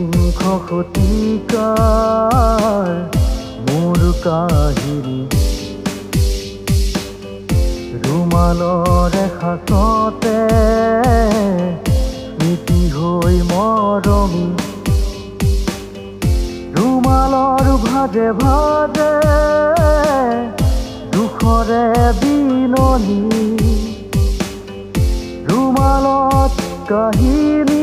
একবিংশ শতিকাৰ মোৰ কাহিনী ৰুমালৰে সাঁচতে স্মৃতি হৈ মৰমি ৰুমালৰ ভাজে ভাজে দুখৰে বিননি ৰুমালত কাহিনী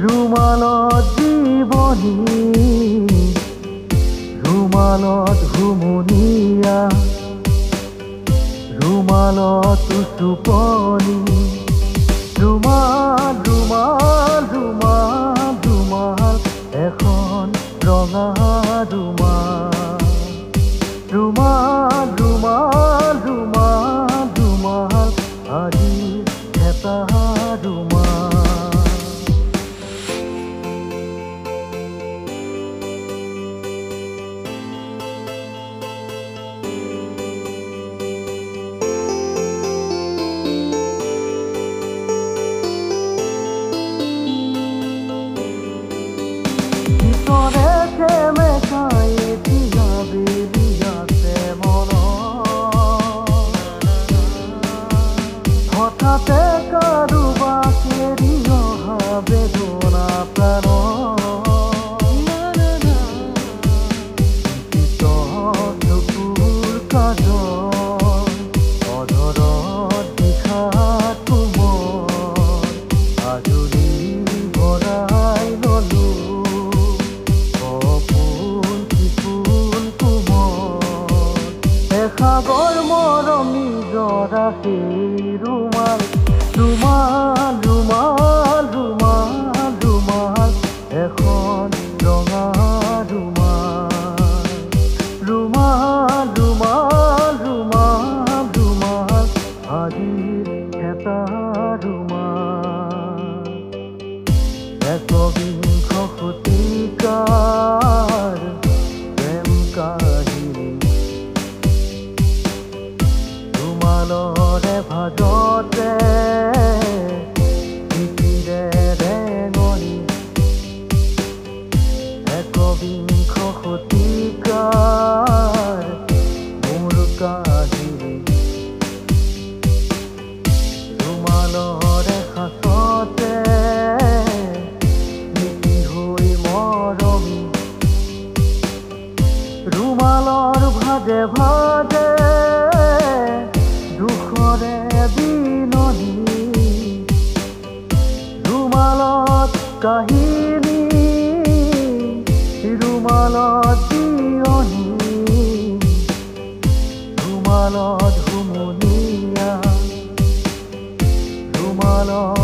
ৰুমালত জীৱনী ৰুমালত হুমুনিয়া ৰুমালত টোপনি ৰুমাল ৰুমাল ৰুমাল ৰুমাল এখন ৰঙা ৰুমাল ৰুমাল ৰুমাল ৰুমাল ৰুমাল আজি এটা ৰুমাল হঠাতে কাৰোবাক এৰি অহা বেদনা প্ৰাণ চকুৰ কাজল অধৰত বিষাদ কোমল আজৰি ভৰাই ললো সপোন কিপোন কোমল এসাগৰ মৰম নিজৰ সেই ৰুমাল ৰুমাল ৰুমাল ৰুমাল ৰুমাল এখন ৰঙা ৰুমাল ৰুমাল ৰুমাল ৰুমাল ৰুমাল আজিৰ এটা ৰুমাল একবিংশ শতিকাৰ প্ৰেম কাহিনী ৰুমালৰে ভাজতে একবিংশ শতিকাৰ মোৰ কাহিনী ৰুমালৰে সাঁচতে স্মৃতি হৈ মৰমি ৰুমালৰ ভাজে ভাজে দুখৰে বিননি ৰুমালত কাহিনী ৰুমালত জিৰণি ৰুমালত হুমুনিয়া ৰুমালত